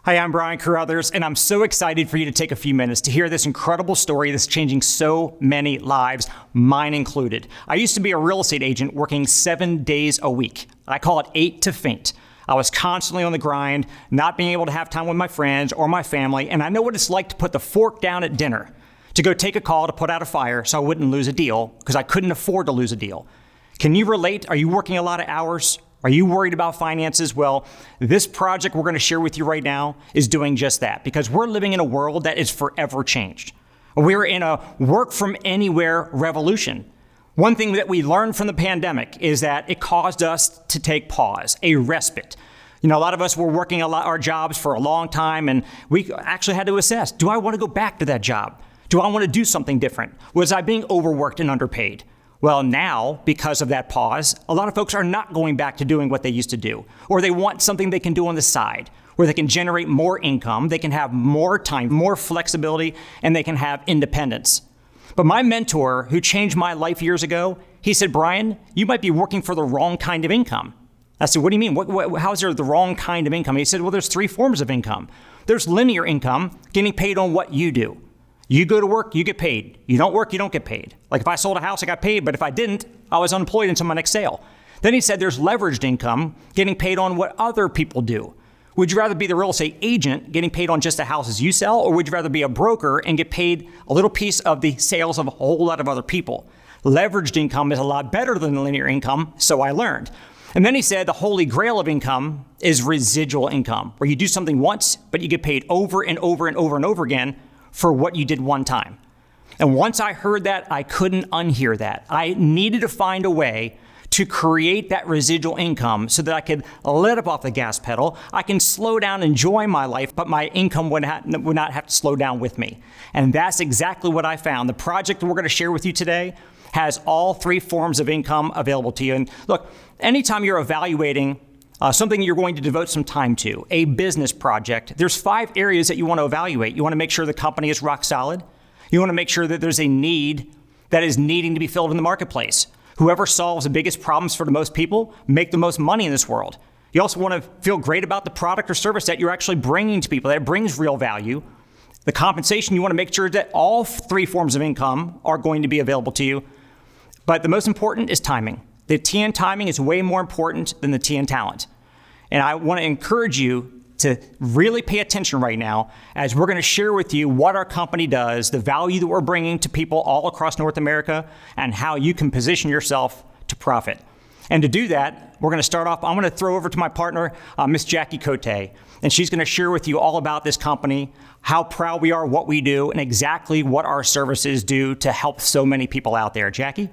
Hi, I'm Brian Carruthers, and I'm so excited for you to take a few minutes to hear this incredible story that's changing so many lives, mine included. I used to be a real estate agent working 7 days a week. I call it 8 to faint. I was constantly on the grind, not being able to have time with my friends or my family, and I know what it's like to put the fork down at dinner, to go take a call to put out a fire so I wouldn't lose a deal, because I couldn't afford to lose a deal. Can you relate? Are you working a lot of hours? Are you worried about finances? Well, this project we're going to share with you right now is doing just that, because we're living in a world that is forever changed. We're in a work from anywhere revolution. One thing that we learned from the pandemic is that it caused us to take pause, a respite. A lot of us were working our jobs for a long time, and we actually had to assess, do I want to go back to that job? Do I want to do something different? Was I being overworked and underpaid? Well, now, because of that pause, a lot of folks are not going back to doing what they used to do, or they want something they can do on the side, where they can generate more income, they can have more time, more flexibility, and they can have independence. But my mentor, who changed my life years ago, he said, Brian, you might be working for the wrong kind of income. I said, what do you mean? How is there the wrong kind of income? He said, well, there's 3 forms of income. There's linear income, getting paid on what you do. You go to work, you get paid. You don't work, you don't get paid. Like if I sold a house, I got paid, but if I didn't, I was unemployed until my next sale. Then he said there's leveraged income, getting paid on what other people do. Would you rather be the real estate agent getting paid on just the houses you sell, or would you rather be a broker and get paid a little piece of the sales of a whole lot of other people? Leveraged income is a lot better than linear income, so I learned. And then he said the holy grail of income is residual income, where you do something once, but you get paid over and over and over and over again for what you did one time. And once I heard that, I couldn't unhear that. I needed to find a way to create that residual income so that I could let up off the gas pedal. I can slow down, enjoy my life, but my income would not have to slow down with me. And that's exactly what I found. The project we're going to share with you today has all 3 forms of income available to you. And look, anytime you're evaluating something you're going to devote some time to, a business project, there's 5 areas that you want to evaluate. You want to make sure the company is rock solid. You want to make sure that there's a need that is needing to be filled in the marketplace. Whoever solves the biggest problems for the most people make the most money in this world. You also want to feel great about the product or service that you're actually bringing to people, that it brings real value. The compensation, you want to make sure that all 3 forms of income are going to be available to you. But the most important is timing. The T in timing is way more important than the T in talent. And I want to encourage you to really pay attention right now as we're going to share with you what our company does, the value that we're bringing to people all across North America, and how you can position yourself to profit. And to do that, we're going to start off, I'm going to throw over to my partner, Miss Jackie Kotei, and she's going to share with you all about this company, how proud we are, what we do, and exactly what our services do to help so many people out there. Jackie?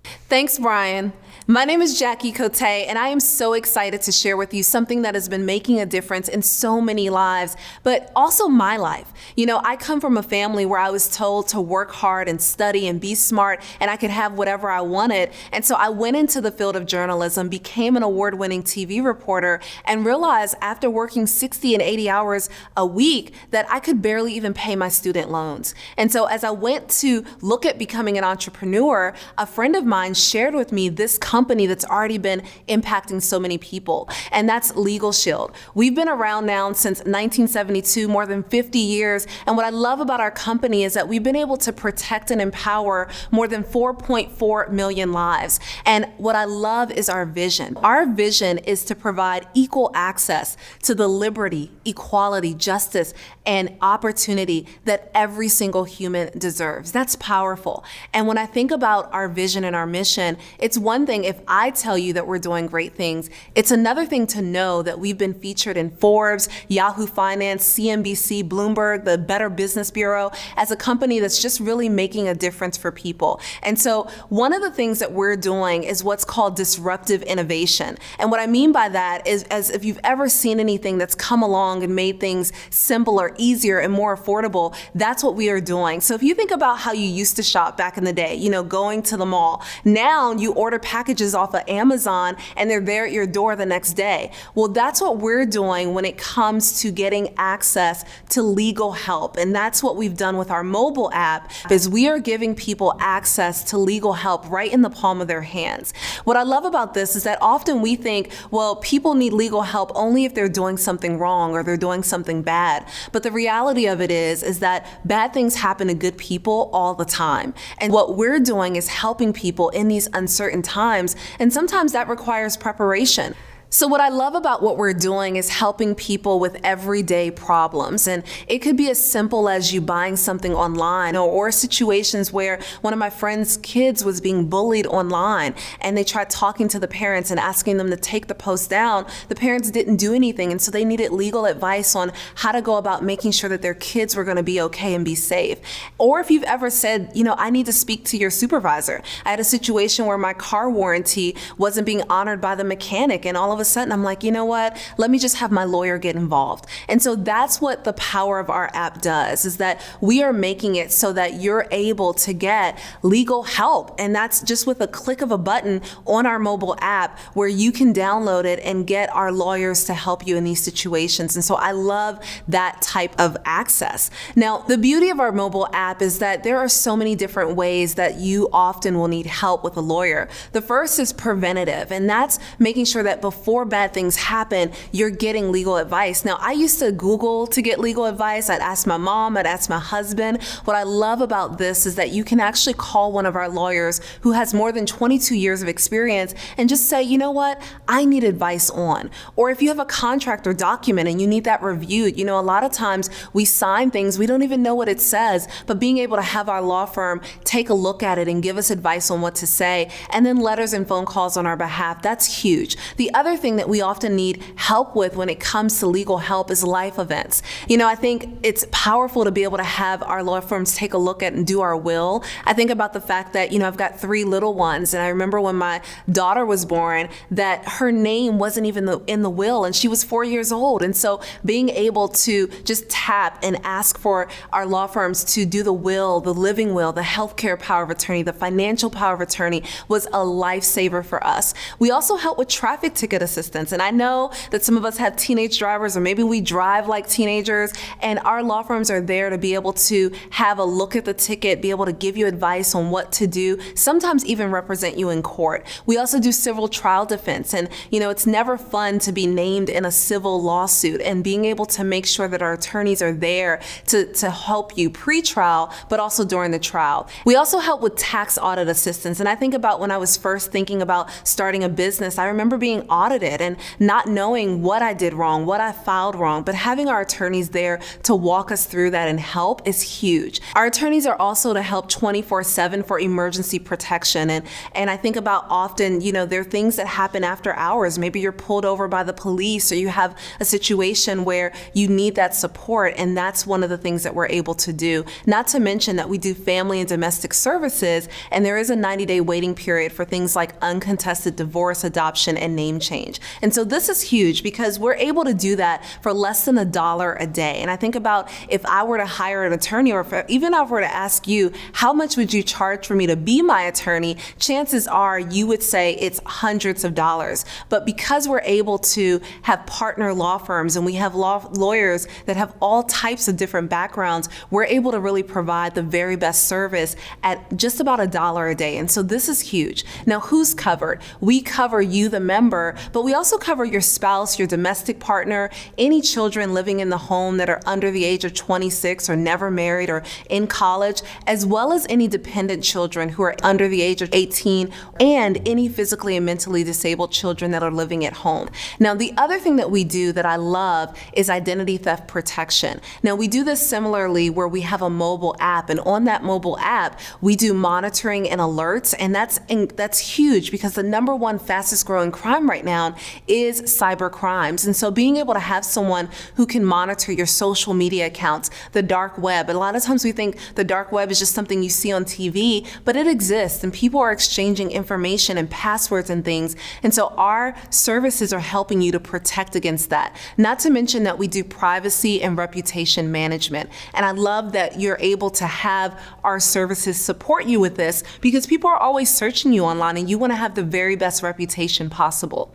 Thanks, Brian. My name is Jackie Kotei, and I am so excited to share with you something that has been making a difference in so many lives, but also my life. I come from a family where I was told to work hard and study and be smart, and I could have whatever I wanted. And so I went into the field of journalism, became an award-winning TV reporter, and realized after working 60 and 80 hours a week that I could barely even pay my student loans. And so as I went to look at becoming an entrepreneur, a friend of mine shared with me this company that's already been impacting so many people, and that's Legal Shield. We've been around now since 1972, more than 50 years, and what I love about our company is that we've been able to protect and empower more than 4.4 million lives. And what I love is our vision. Our vision is to provide equal access to the liberty, equality, justice, and opportunity that every single human deserves. That's powerful. And when I think about our vision and our mission, it's one thing if I tell you that we're doing great things. It's another thing to know that we've been featured in Forbes, Yahoo Finance, CNBC, Bloomberg, the Better Business Bureau as a company that's just really making a difference for people. And so one of the things that we're doing is what's called disruptive innovation. And what I mean by that is, as if you've ever seen anything that's come along and made things simpler, easier, and more affordable, that's what we are doing. So if you think about how you used to shop back in the day, going to the mall, Now you order packages off of Amazon and they're there at your door the next day. Well, that's what we're doing when it comes to getting access to legal help. And that's what we've done with our mobile app, is we are giving people access to legal help right in the palm of their hands. What I love about this is that often we think, well, people need legal help only if they're doing something wrong or they're doing something bad. But the reality of it is that bad things happen to good people all the time. And what we're doing is helping people in these uncertain times. And sometimes that requires preparation. So what I love about what we're doing is helping people with everyday problems. And it could be as simple as you buying something online, or situations where one of my friend's kids was being bullied online and they tried talking to the parents and asking them to take the post down. The parents didn't do anything, and so they needed legal advice on how to go about making sure that their kids were going to be okay and be safe. Or if you've ever said, I need to speak to your supervisor. I had a situation where my car warranty wasn't being honored by the mechanic, and all of a sudden I'm like, you know what? Let me just have my lawyer get involved. And so that's what the power of our app does, is that we are making it so that you're able to get legal help. And that's just with a click of a button on our mobile app, where you can download it and get our lawyers to help you in these situations. And so I love that type of access. Now, the beauty of our mobile app is that there are so many different ways that you often will need help with a lawyer. The first is preventative, and that's making sure that before bad things happen, you're getting legal advice. Now, I used to Google to get legal advice. I'd ask my mom, I'd ask my husband. What I love about this is that you can actually call one of our lawyers who has more than 22 years of experience and just say, you know what, I need advice on. Or if you have a contract or document and you need that reviewed, a lot of times we sign things, we don't even know what it says, but being able to have our law firm take a look at it and give us advice on what to say, and then letters and phone calls on our behalf, that's huge. The other thing that we often need help with when it comes to legal help is life events. I think it's powerful to be able to have our law firms take a look at and do our will. I think about the fact that, I've got 3 little ones, and I remember when my daughter was born that her name wasn't even in the will, and she was 4 years old. And so being able to just tap and ask for our law firms to do the will, the living will, the healthcare power of attorney, the financial power of attorney was a lifesaver for us. We also help with traffic ticket assistance. And I know that some of us have teenage drivers, or maybe we drive like teenagers, and our law firms are there to be able to have a look at the ticket, be able to give you advice on what to do, sometimes even represent you in court. We also do civil trial defense. And, it's never fun to be named in a civil lawsuit, and being able to make sure that our attorneys are there to help you pre-trial, but also during the trial. We also help with tax audit assistance. And I think about when I was first thinking about starting a business, I remember being audited and not knowing what I did wrong, what I filed wrong, but having our attorneys there to walk us through that and help is huge. Our attorneys are also to help 24/7 for emergency protection. And I think about often, there are things that happen after hours. Maybe you're pulled over by the police, or you have a situation where you need that support, and that's one of the things that we're able to do. Not to mention that we do family and domestic services, and there is a 90-day waiting period for things like uncontested divorce, adoption, and name change. And so this is huge because we're able to do that for less than $1 a day. And I think about if I were to hire an attorney, or even if I were to ask you, how much would you charge for me to be my attorney? Chances are you would say it's hundreds of dollars. But because we're able to have partner law firms, and we have lawyers that have all types of different backgrounds, we're able to really provide the very best service at just about $1 a day. And so this is huge. Now, who's covered? We cover you, the member, but we also cover your spouse, your domestic partner, any children living in the home that are under the age of 26 or never married or in college, as well as any dependent children who are under the age of 18, and any physically and mentally disabled children that are living at home. Now, the other thing that we do that I love is identity theft protection. Now, we do this similarly where we have a mobile app, and on that mobile app, we do monitoring and alerts, and that's huge because the #1 fastest growing crime right now around is cyber crimes. And so being able to have someone who can monitor your social media accounts, the dark web. A lot of times we think the dark web is just something you see on TV, but it exists and people are exchanging information and passwords and things. And so our services are helping you to protect against that. Not to mention that we do privacy and reputation management. And I love that you're able to have our services support you with this because people are always searching you online and you want to have the very best reputation possible.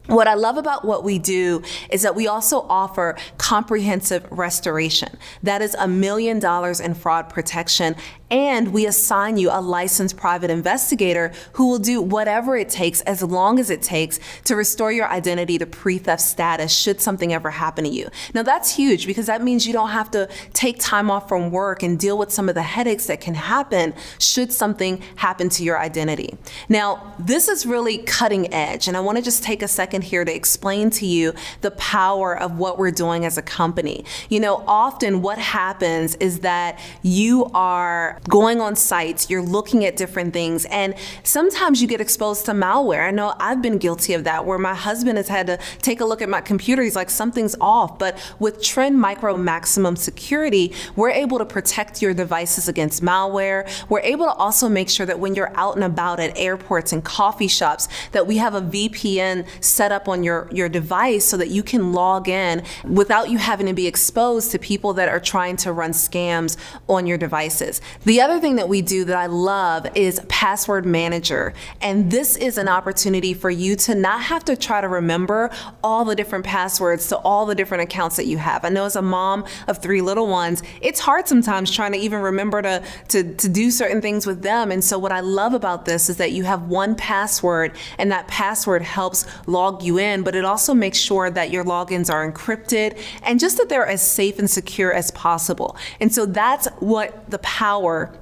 What I love about what we do is that we also offer comprehensive restoration. That is $1 million in fraud protection, and we assign you a licensed private investigator who will do whatever it takes, as long as it takes, to restore your identity to pre-theft status should something ever happen to you. Now that's huge because that means you don't have to take time off from work and deal with some of the headaches that can happen should something happen to your identity. Now, this is really cutting edge, and I want to just take a second here to explain to you the power of what we're doing as a company. You know, often what happens is that you are going on sites, you're looking at different things, and sometimes you get exposed to malware. I know I've been guilty of that, where my husband has had to take a look at my computer. He's like, something's off. But with Trend Micro Maximum Security, we're able to protect your devices against malware. We're able to also make sure that when you're out and about at airports and coffee shops, that we have a VPN set up on your device so that you can log in without you having to be exposed to people that are trying to run scams on your devices. The other thing that we do that I love is Password Manager. And this is an opportunity for you to not have to try to remember all the different passwords to all the different accounts that you have. I know as a mom of 3 little ones, it's hard sometimes trying to even remember to do certain things with them. And so what I love about this is that you have one password, and that password helps log you in, but it also makes sure that your logins are encrypted and just that they're as safe and secure as possible. And so that's what the power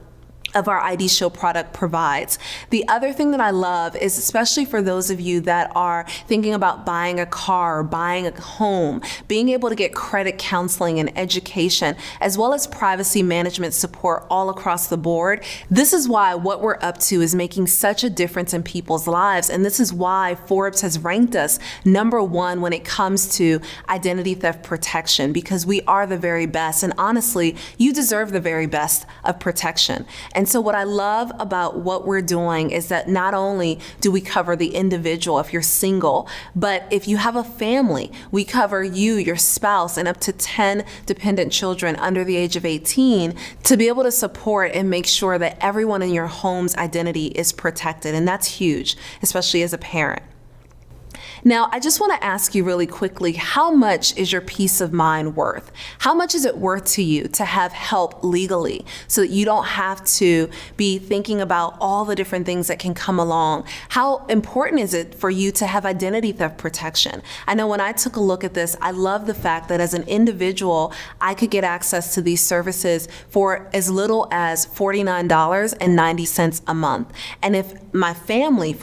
of our ID Shield product provides. The other thing that I love is, especially for those of you that are thinking about buying a car or buying a home, being able to get credit counseling and education, as well as privacy management support all across the board. This is why what we're up to is making such a difference in people's lives. And this is why Forbes has ranked us #1 when it comes to identity theft protection, because we are the very best. And honestly, you deserve the very best of protection. And so what I love about what we're doing is that not only do we cover the individual if you're single, but if you have a family, we cover you, your spouse, and up to 10 dependent children under the age of 18 to be able to support and make sure that everyone in your home's identity is protected. And that's huge, especially as a parent. Now, I just want to ask you really quickly, how much is your peace of mind worth? How much is it worth to you to have help legally so that you don't have to be thinking about all the different things that can come along? How important is it for you to have identity theft protection? I know when I took a look at this, I love the fact that as an individual, I could get access to these services for as little as $49.90 a month. And if my family,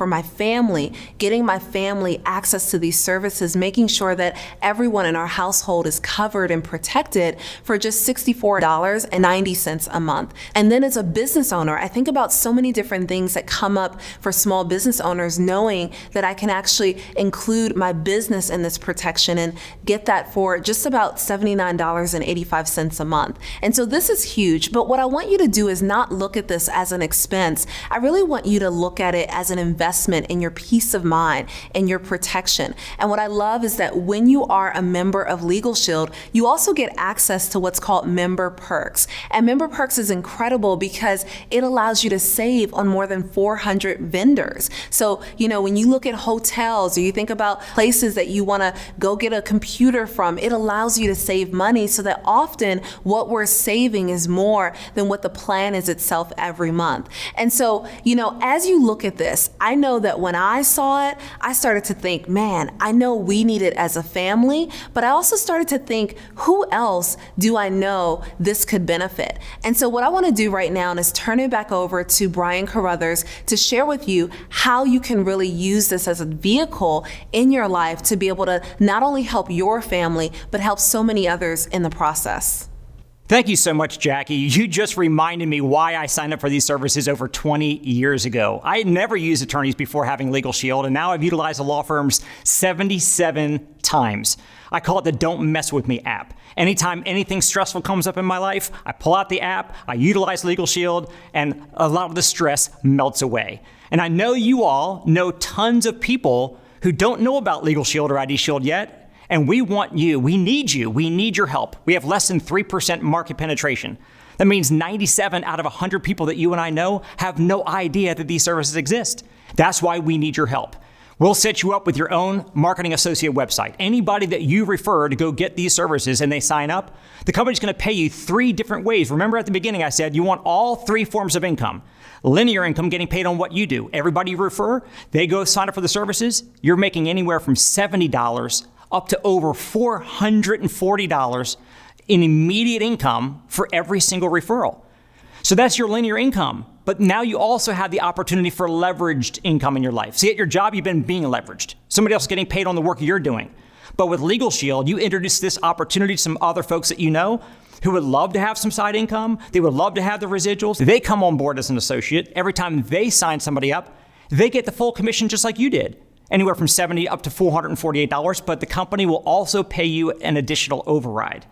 getting my family access to these services, making sure that everyone in our household is covered and protected for just $64.90 a month. And then as a business owner, I think about so many different things that come up for small business owners, knowing that I can actually include my business in this protection and get that for just about $79.85 a month. And so this is huge, but what I want you to do is not look at this as an expense. I really want you to look at it as an investment in your peace of mind and your protection. And what I love is that when you are a member of Legal Shield, you also get access to what's called Member Perks. And Member Perks is incredible because it allows you to save on more than 400 vendors. So, you know, when you look at hotels or you think about places that you want to go get a computer from, it allows you to save money so that often what we're saving is more than what the plan is itself every month. And so, you know, as you look at this, I know that when I saw it, I started to think, man, I know we need it as a family, but I also started to think, who else do I know this could benefit? And so what I want to do right now is turn it back over to Brian Carruthers to share with you how you can really use this as a vehicle in your life to be able to not only help your family, but help so many others in the process. Thank you so much, Jackie. You just reminded me why I signed up for these services over 20 years ago. I had never used attorneys before having Legal Shield, and now I've utilized the law firms 77 times. I call it the Don't Mess With Me app. Anytime anything stressful comes up in my life, I pull out the app, I utilize Legal Shield, and a lot of the stress melts away. And I know you all know tons of people who don't know about Legal Shield or ID Shield yet, and we want you, we need your help. We have less than 3% market penetration. That means 97 out of 100 people that you and I know have no idea that these services exist. That's why we need your help. We'll set you up with your own marketing associate website. Anybody that you refer to go get these services and they sign up, the company's going to pay you 3 different ways. Remember at the beginning I said you want all 3 forms of income. Linear income, getting paid on what you do. Everybody you refer, they go sign up for the services. You're making anywhere from $70 up to over $440 in immediate income for every single referral. So that's your linear income. But now you also have the opportunity for leveraged income in your life. See, at your job, you've been being leveraged. Somebody else is getting paid on the work you're doing. But with Legal Shield, you introduce this opportunity to some other folks that you know who would love to have some side income. They would love to have the residuals. They come on board as an associate. Every time they sign somebody up, they get the full commission just like you did. Anywhere from $70 up to $448, but the company will also pay you an additional override.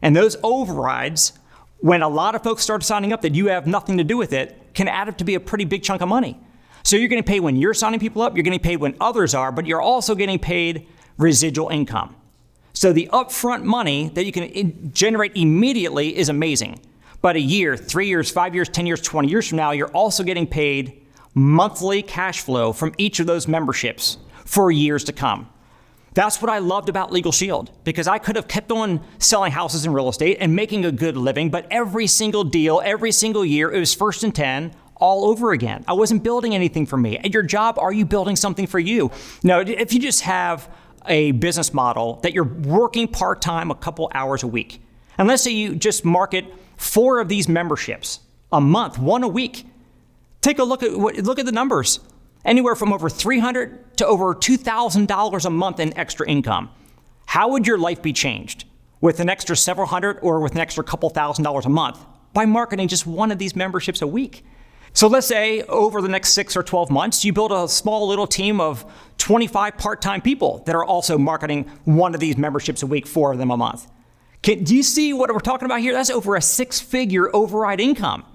And those overrides, when a lot of folks start signing up that you have nothing to do with it, can add up to be a pretty big chunk of money. So you're getting paid when you're signing people up, you're getting paid when others are, but you're also getting paid residual income. So the upfront money that you can generate immediately is amazing. But a year, 3 years, 5 years, 10 years, 20 years from now, you're also getting paid monthly cash flow from each of those memberships for years to come. That's what I loved about Legal Shield, because I could have kept on selling houses in real estate and making a good living, but every single deal, every single year, it was first and 10 all over again. I wasn't building anything for me. At your job, are you building something for you? No, if you just have a business model that you're working part-time a couple hours a week, and let's say you just market 4 of these memberships a month, 1 a week, take a look at the numbers. Anywhere from over $300 to over $2,000 a month in extra income. How would your life be changed with an extra several hundred or with an extra couple $1,000s a month by marketing just 1 of these memberships a week? So let's say over the next 6 or 12 months, you build a small little team of 25 part-time people that are also marketing 1 of these memberships a week, 4 of them a month. Do you see what we're talking about here? That's over a 6-figure override income.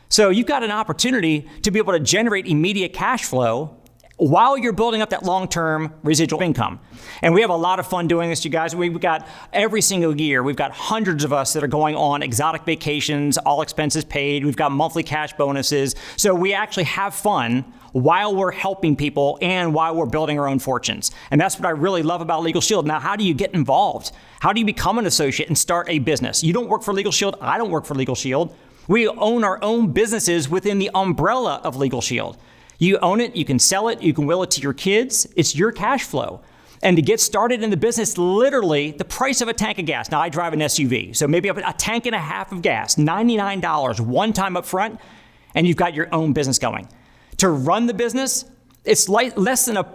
So you've got an opportunity to be able to generate immediate cash flow while you're building up that long-term residual income. And we have a lot of fun doing this, you guys. We've got every single year, we've got hundreds of us that are going on exotic vacations, all expenses paid. We've got monthly cash bonuses. So we actually have fun while we're helping people and while we're building our own fortunes. And that's what I really love about Legal Shield. Now, how do you get involved? How do you become an associate and start a business? You don't work for Legal Shield. I don't work for Legal Shield. We own our own businesses within the umbrella of Legal Shield. You own it, you can sell it, you can will it to your kids. It's your cash flow. And to get started in the business, literally the price of a tank of gas. Now I drive an SUV, so maybe a tank and a half of gas, $99 one time up front, and you've got your own business going. To run the business, it's less than a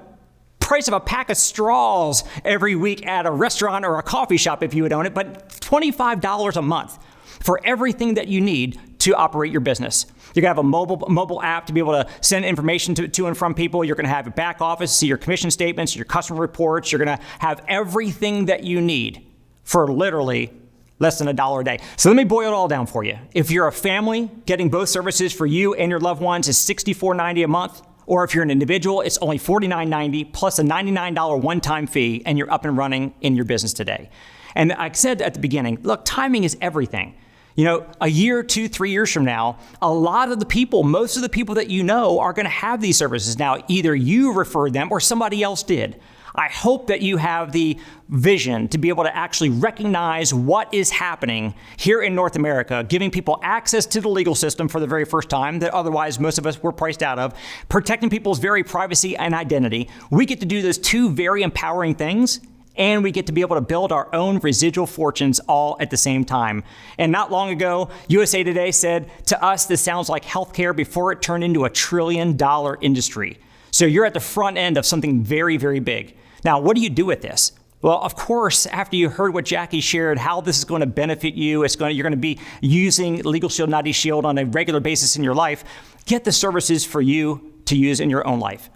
price of a pack of straws every week at a restaurant or a coffee shop if you would own it, but $25 a month for everything that you need to operate your business. You're gonna have a mobile app to be able to send information to and from people. You're gonna have a back office, see your commission statements, your customer reports. You're gonna have everything that you need for literally less than $1 a day. So let me boil it all down for you. If you're a family, getting both services for you and your loved ones is $64.90 a month. Or if you're an individual, it's only $49.90 plus a $99 one-time fee, and you're up and running in your business today. And I said at the beginning, look, timing is everything. You know, a year, 2, 3 years from now, a lot of the people, most of the people that you know are going to have these services. Now, either you referred them or somebody else did. I hope that you have the vision to be able to actually recognize what is happening here in North America, giving people access to the legal system for the very first time that otherwise most of us were priced out of, protecting people's very privacy and identity. We get to do those 2 very empowering things, and we get to be able to build our own residual fortunes all at the same time. And not long ago, USA Today said, to us, this sounds like healthcare before it turned into a $1 trillion industry. So you're at the front end of something very, very big. Now, what do you do with this? Well, of course, after you heard what Jackie shared, how this is going to benefit you, you're going to be using Legal Shield 90 Shield on a regular basis in your life, get the services for you to use in your own life.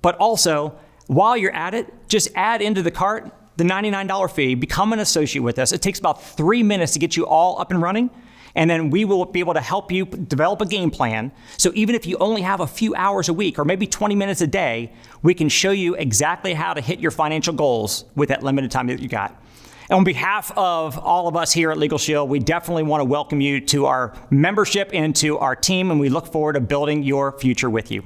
But also, while you're at it, just add into the cart the $99 fee, become an associate with us. It takes about 3 minutes to get you all up and running. And then we will be able to help you develop a game plan. So even if you only have a few hours a week or maybe 20 minutes a day, we can show you exactly how to hit your financial goals with that limited time that you got. And on behalf of all of us here at Legal Shield, we definitely want to welcome you to our membership and to our team, and we look forward to building your future with you.